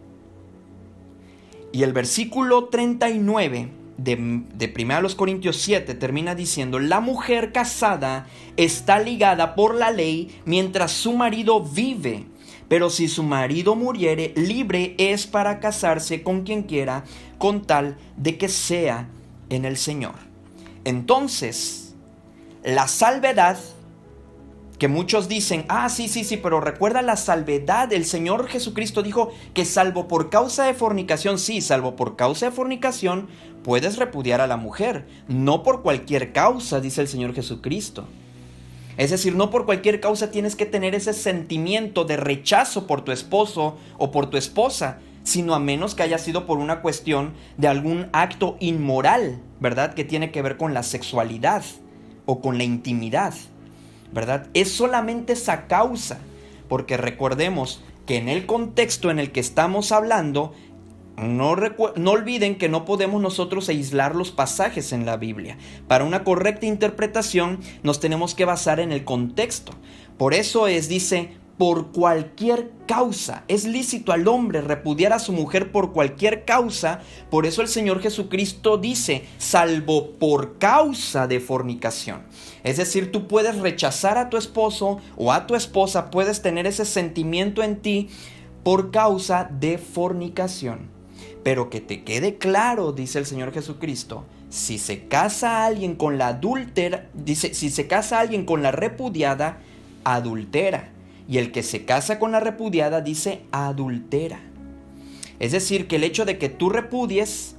Y el versículo 39 de 1 Corintios 7 termina diciendo: la mujer casada está ligada por la ley mientras su marido vive, pero si su marido muriere, libre es para casarse con quien quiera, con tal de que sea en el Señor. Entonces, la salvedad, que muchos dicen, sí, pero recuerda la salvedad, el Señor Jesucristo dijo que salvo por causa de fornicación, sí, salvo por causa de fornicación, puedes repudiar a la mujer, no por cualquier causa, dice el Señor Jesucristo. Es decir, no por cualquier causa tienes que tener ese sentimiento de rechazo por tu esposo o por tu esposa, sino a menos que haya sido por una cuestión de algún acto inmoral, ¿verdad? Que tiene que ver con la sexualidad o con la intimidad, ¿verdad? Es solamente esa causa, porque recordemos que en el contexto en el que estamos hablando, no olviden que no podemos nosotros aislar los pasajes en la Biblia. Para una correcta interpretación nos tenemos que basar en el contexto. Por eso dice, por cualquier causa. Es lícito al hombre repudiar a su mujer por cualquier causa. Por eso el Señor Jesucristo dice, salvo por causa de fornicación. Es decir, tú puedes rechazar a tu esposo o a tu esposa, puedes tener ese sentimiento en ti por causa de fornicación. Pero que te quede claro, dice el Señor Jesucristo, si se casa alguien con la adúltera, dice, si se casa alguien con la repudiada, adultera. Y el que se casa con la repudiada, dice, adultera. Es decir, que el hecho de que tú repudies,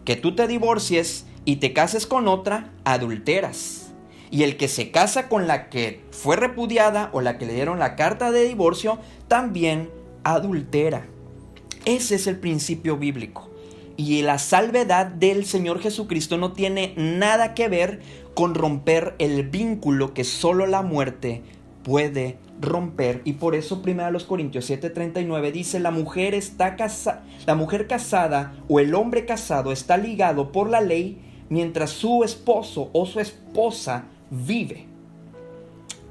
que tú te divorcies y te cases con otra, adulteras. Y el que se casa con la que fue repudiada o la que le dieron la carta de divorcio, también adultera. Ese es el principio bíblico. Y la salvedad del Señor Jesucristo no tiene nada que ver con romper el vínculo que solo la muerte puede romper. Y por eso 1 Corintios 7:39 dice, la mujer casada o el hombre casado está ligado por la ley mientras su esposo o su esposa vive.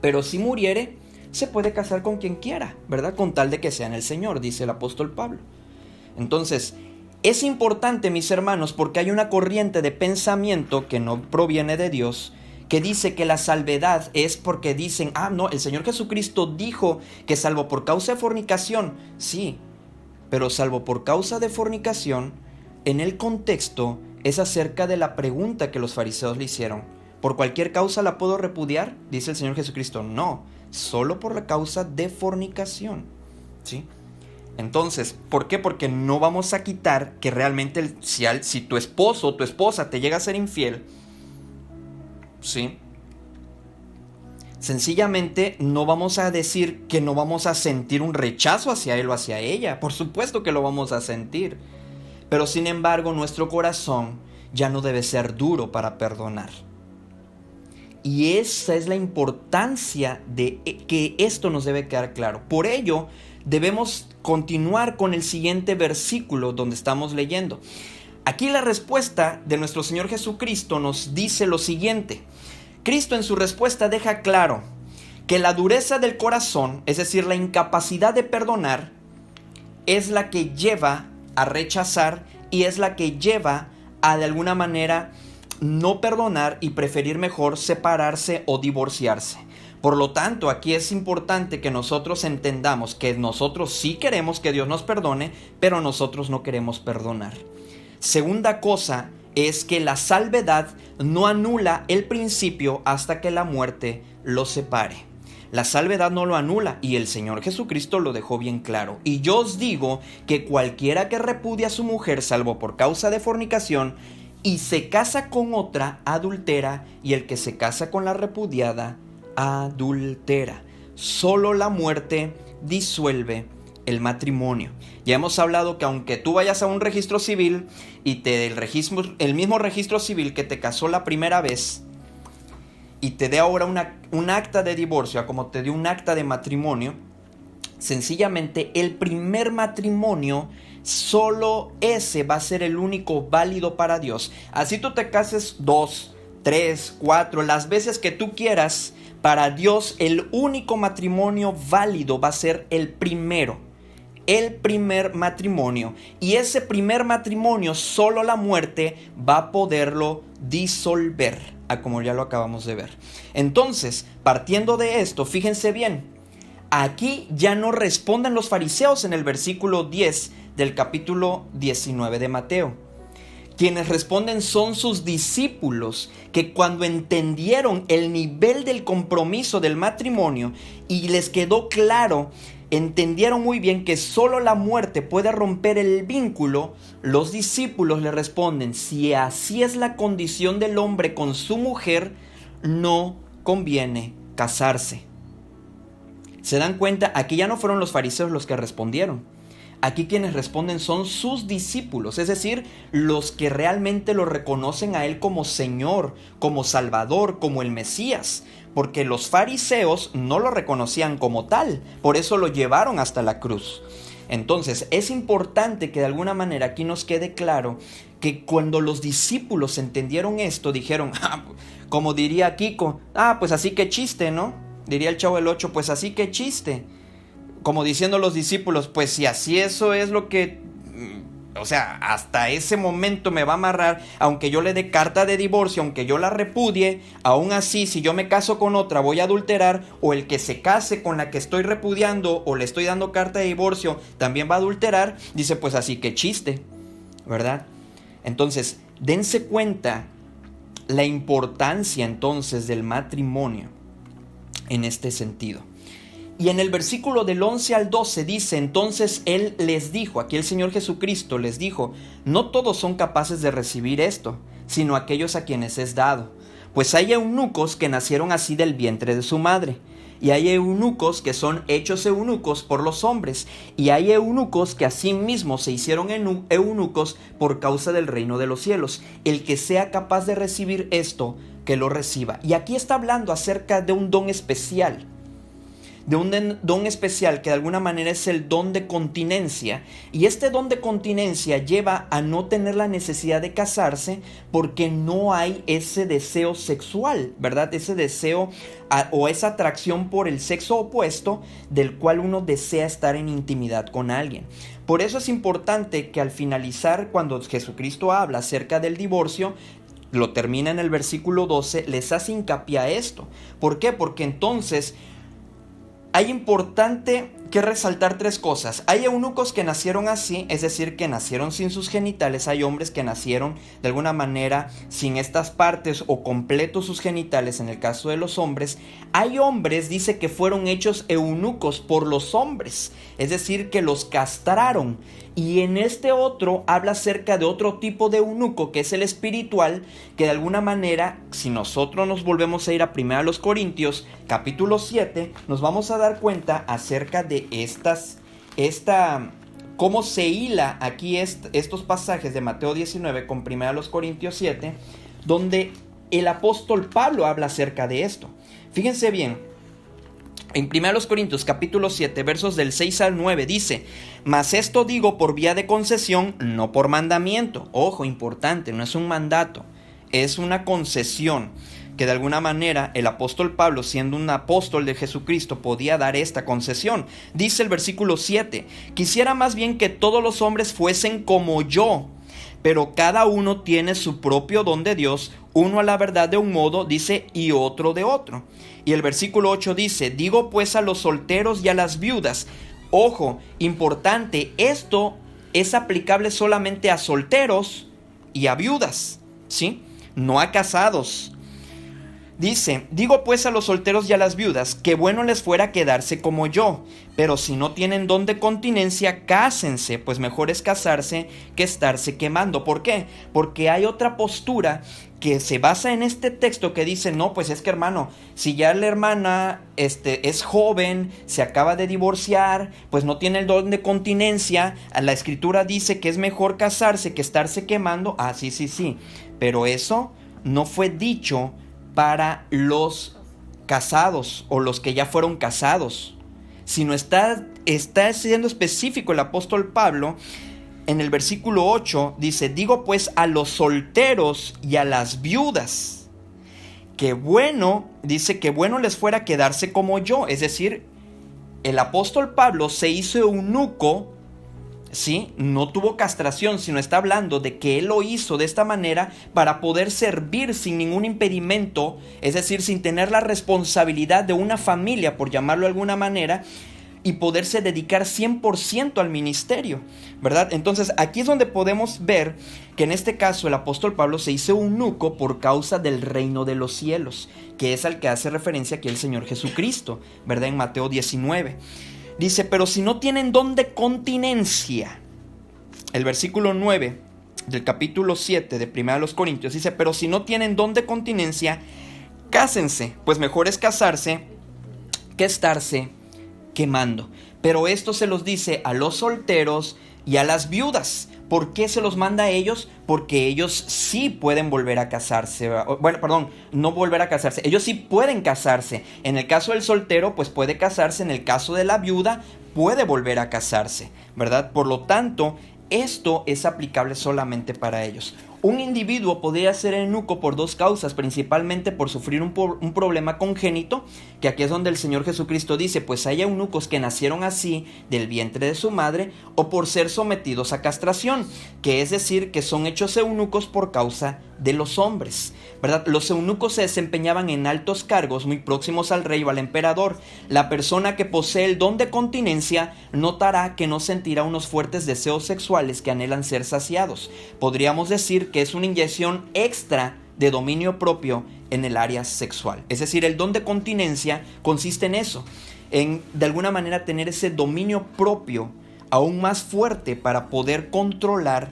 Pero si muriere, se puede casar con quien quiera, ¿verdad? Con tal de que sea en el Señor, dice el apóstol Pablo. Entonces, es importante, mis hermanos, porque hay una corriente de pensamiento que no proviene de Dios, que dice que la salvedad es porque dicen, no, el Señor Jesucristo dijo que salvo por causa de fornicación. Sí, pero salvo por causa de fornicación, en el contexto es acerca de la pregunta que los fariseos le hicieron. ¿Por cualquier causa la puedo repudiar? Dice el Señor Jesucristo, no, solo por la causa de fornicación. ¿Sí? Entonces, ¿por qué? Porque no vamos a quitar que realmente si tu esposo o tu esposa te llega a ser infiel, ¿sí? Sencillamente no vamos a decir que no vamos a sentir un rechazo hacia él o hacia ella. Por supuesto que lo vamos a sentir. Pero sin embargo, nuestro corazón ya no debe ser duro para perdonar. Y esa es la importancia de que esto nos debe quedar claro. Por ello, debemos continuar con el siguiente versículo donde estamos leyendo. Aquí la respuesta de nuestro Señor Jesucristo nos dice lo siguiente. Cristo en su respuesta deja claro que la dureza del corazón, es decir, la incapacidad de perdonar, es la que lleva a rechazar y es la que lleva a de alguna manera no perdonar y preferir mejor separarse o divorciarse. Por lo tanto, aquí es importante que nosotros entendamos que nosotros sí queremos que Dios nos perdone, pero nosotros no queremos perdonar. Segunda cosa es que la salvedad no anula el principio hasta que la muerte lo separe. La salvedad no lo anula y el Señor Jesucristo lo dejó bien claro. Y yo os digo que cualquiera que repudia a su mujer salvo por causa de fornicación y se casa con otra, adultera, y el que se casa con la repudiada, adultera. Solo la muerte disuelve el matrimonio. Ya hemos hablado que aunque tú vayas a un registro civil y te dé el mismo registro civil que te casó la primera vez y te dé ahora un acta de divorcio, como te dio un acta de matrimonio, sencillamente el primer matrimonio, solo ese va a ser el único válido para Dios. Así tú te cases 2, 3, 4, las veces que tú quieras, para Dios el único matrimonio válido va a ser el primero. el primer matrimonio. Y ese primer matrimonio solo la muerte va a poderlo disolver, como ya lo acabamos de ver. Entonces, partiendo de esto, fíjense bien, aquí ya no responden los fariseos en el versículo 10 del capítulo 19 de Mateo. Quienes responden son sus discípulos, que cuando entendieron el nivel del compromiso del matrimonio y les quedó claro, entendieron muy bien que solo la muerte puede romper el vínculo, los discípulos le responden: si así es la condición del hombre con su mujer, no conviene casarse. ¿Se dan cuenta? Aquí ya no fueron los fariseos los que respondieron. Aquí quienes responden son sus discípulos, es decir, los que realmente lo reconocen a Él como Señor, como Salvador, como el Mesías, porque los fariseos no lo reconocían como tal, por eso lo llevaron hasta la cruz. Entonces, es importante que de alguna manera aquí nos quede claro que cuando los discípulos entendieron esto, dijeron, como diría Kiko, pues así que chiste, ¿no? Diría el Chavo del 8, pues así que chiste. Como diciendo los discípulos, pues si así eso es lo que, o sea, hasta ese momento me va a amarrar, aunque yo le dé carta de divorcio, aunque yo la repudie, aún así, si yo me caso con otra, voy a adulterar, o el que se case con la que estoy repudiando o le estoy dando carta de divorcio, también va a adulterar. Dice, pues así que chiste, ¿verdad? Entonces, dense cuenta la importancia entonces del matrimonio en este sentido. Y en el versículo del 11 al 12 dice, entonces Él les dijo, aquí el Señor Jesucristo les dijo, no todos son capaces de recibir esto, sino aquellos a quienes es dado. Pues hay eunucos que nacieron así del vientre de su madre, y hay eunucos que son hechos eunucos por los hombres, y hay eunucos que asimismo se hicieron eunucos por causa del reino de los cielos. El que sea capaz de recibir esto, que lo reciba. Y aquí está hablando acerca de un don especial, de un don especial que de alguna manera es el don de continencia, y este don de continencia lleva a no tener la necesidad de casarse porque no hay ese deseo sexual, ¿verdad? Ese deseo o esa atracción por el sexo opuesto del cual uno desea estar en intimidad con alguien. Por eso es importante que al finalizar, cuando Jesucristo habla acerca del divorcio, lo termina en el versículo 12, les hace hincapié a esto. ¿Por qué? Porque entonces hay importante que resaltar tres cosas. Hay eunucos que nacieron así, es decir, que nacieron sin sus genitales. Hay hombres que nacieron de alguna manera sin estas partes o completos sus genitales, en el caso de los hombres. Hay hombres, dice, que fueron hechos eunucos por los hombres, es decir, que los castraron. Y en este otro habla acerca de otro tipo de eunuco, que es el espiritual, que de alguna manera, si nosotros nos volvemos a ir a 1 Corintios capítulo 7, nos vamos a dar cuenta acerca de cómo se hila aquí estos pasajes de Mateo 19 con 1 Corintios 7, donde el apóstol Pablo habla acerca de esto. Fíjense bien. En 1 Corintios capítulo 7, versos del 6 al 9 dice, mas esto digo por vía de concesión, no por mandamiento. Ojo, importante, no es un mandato, es una concesión, que de alguna manera el apóstol Pablo, siendo un apóstol de Jesucristo, podía dar esta concesión. Dice el versículo 7, quisiera más bien que todos los hombres fuesen como yo, pero cada uno tiene su propio don de Dios, uno a la verdad de un modo, dice, y otro de otro. Y el versículo 8 dice, digo pues a los solteros y a las viudas. Ojo, importante, esto es aplicable solamente a solteros y a viudas, ¿sí? No a casados. Dice, digo pues a los solteros y a las viudas, que bueno les fuera quedarse como yo, pero si no tienen don de continencia, cásense, pues mejor es casarse que estarse quemando. ¿Por qué? Porque hay otra postura que se basa en este texto que dice, no, pues es que hermano, si ya la hermana es joven, se acaba de divorciar, pues no tiene el don de continencia, la escritura dice que es mejor casarse que estarse quemando. Sí, pero eso no fue dicho para los casados o los que ya fueron casados, sino está siendo específico el apóstol Pablo. En el versículo 8 dice, digo pues a los solteros y a las viudas, que bueno, dice que bueno les fuera quedarse como yo, es decir, el apóstol Pablo se hizo eunuco, ¿sí? No tuvo castración, sino está hablando de que él lo hizo de esta manera para poder servir sin ningún impedimento, es decir, sin tener la responsabilidad de una familia, por llamarlo de alguna manera, y poderse dedicar 100% al ministerio, ¿verdad? Entonces aquí es donde podemos ver que en este caso el apóstol Pablo se hizo eunuco por causa del reino de los cielos, que es al que hace referencia aquí el Señor Jesucristo, ¿verdad? En Mateo 19. Dice, pero si no tienen don de continencia, el versículo 9 del capítulo 7 de 1 Corintios dice, pero si no tienen don de continencia, cásense, pues mejor es casarse que estarse quemando. Pero esto se los dice a los solteros y a las viudas. ¿Por qué se los manda a ellos? Porque ellos sí pueden volver a casarse. Bueno, perdón, no volver a casarse. Ellos sí pueden casarse. En el caso del soltero, pues puede casarse. En el caso de la viuda, puede volver a casarse, ¿verdad? Por lo tanto, esto es aplicable solamente para ellos. Un individuo podría ser eunuco por dos causas, principalmente por sufrir un problema congénito, que aquí es donde el Señor Jesucristo dice, pues hay eunucos que nacieron así del vientre de su madre, o por ser sometidos a castración, que es decir, que son hechos eunucos por causa de los hombres, ¿verdad? Los eunucos se desempeñaban en altos cargos muy próximos al rey o al emperador. La persona que posee el don de continencia notará que no sentirá unos fuertes deseos sexuales que anhelan ser saciados. Podríamos decir que es una inyección extra de dominio propio en el área sexual. Es decir, el don de continencia consiste en eso, en de alguna manera tener ese dominio propio aún más fuerte para poder controlar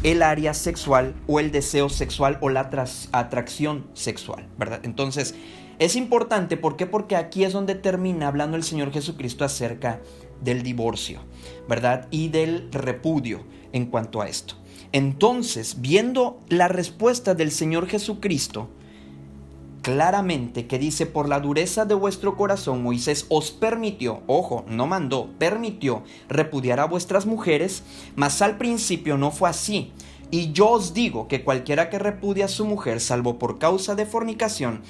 el área sexual o el deseo sexual o la atracción sexual, ¿verdad? Entonces, es importante, ¿por qué? Porque aquí es donde termina hablando el Señor Jesucristo acerca del divorcio, ¿verdad? Y del repudio en cuanto a esto. Entonces, viendo la respuesta del Señor Jesucristo, claramente que dice, por la dureza de vuestro corazón, Moisés os permitió, ojo, no mandó, permitió repudiar a vuestras mujeres, mas al principio no fue así. Y yo os digo que cualquiera que repudia a su mujer, salvo por causa de fornicación,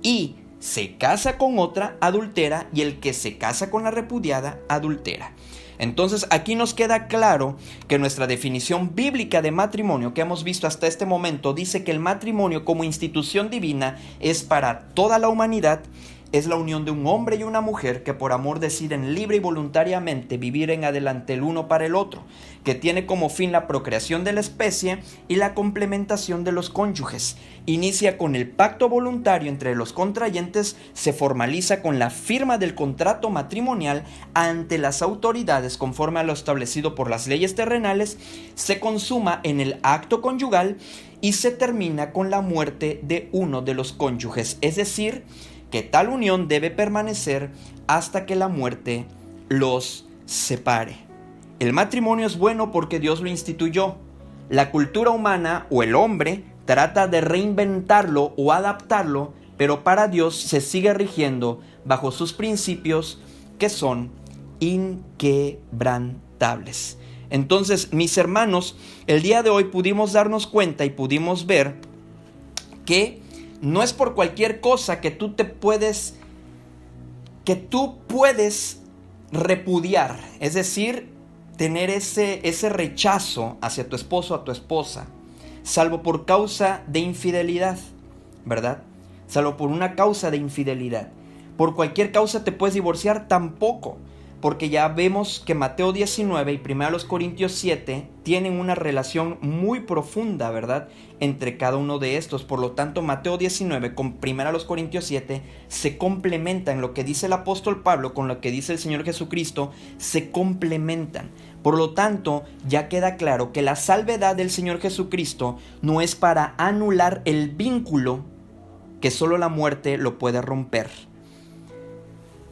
y se casa con otra, adultera, y el que se casa con la repudiada, adultera. Entonces aquí nos queda claro que nuestra definición bíblica de matrimonio que hemos visto hasta este momento dice que el matrimonio como institución divina es para toda la humanidad, es la unión de un hombre y una mujer que por amor deciden libre y voluntariamente vivir en adelante el uno para el otro, que tiene como fin la procreación de la especie y la complementación de los cónyuges. Inicia con el pacto voluntario entre los contrayentes, se formaliza con la firma del contrato matrimonial ante las autoridades conforme a lo establecido por las leyes terrenales, se consuma en el acto conyugal y se termina con la muerte de uno de los cónyuges, es decir, que tal unión debe permanecer hasta que la muerte los separe. El matrimonio es bueno porque Dios lo instituyó. La cultura humana o el hombre trata de reinventarlo o adaptarlo, pero para Dios se sigue rigiendo bajo sus principios que son inquebrantables. Entonces, mis hermanos, el día de hoy pudimos darnos cuenta y pudimos ver que no es por cualquier cosa que tú puedes repudiar, es decir, tener ese rechazo hacia tu esposo o a tu esposa, salvo por causa de infidelidad, ¿verdad? Salvo por una causa de infidelidad. Por cualquier causa te puedes divorciar tampoco, porque ya vemos que Mateo 19 y 1 Corintios 7 tienen una relación muy profunda, ¿verdad?, entre cada uno de estos. Por lo tanto, Mateo 19 con 1 Corintios 7 se complementan. Lo que dice el apóstol Pablo con lo que dice el Señor Jesucristo se complementan. Por lo tanto, ya queda claro que la salvedad del Señor Jesucristo no es para anular el vínculo que solo la muerte lo puede romper.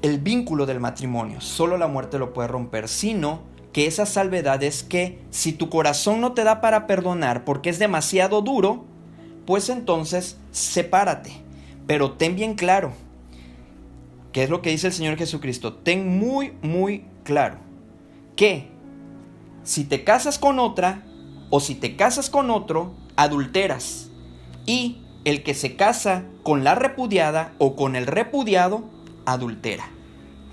El vínculo del matrimonio, solo la muerte lo puede romper, sino que esa salvedad es que si tu corazón no te da para perdonar porque es demasiado duro, pues entonces sepárate. Pero ten bien claro, ¿qué es lo que dice el Señor Jesucristo? Ten muy, muy claro que si te casas con otra o si te casas con otro, adulteras. Y el que se casa con la repudiada o con el repudiado, adultera.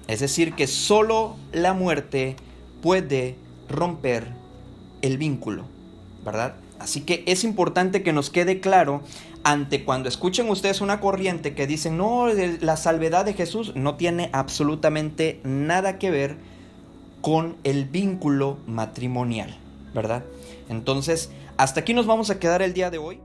Es decir, que solo la muerte puede romper el vínculo, ¿verdad? Así que es importante que nos quede claro ante cuando escuchen ustedes una corriente que dicen, no, la salvedad de Jesús no tiene absolutamente nada que ver con el vínculo matrimonial, ¿verdad? Entonces, hasta aquí nos vamos a quedar el día de hoy.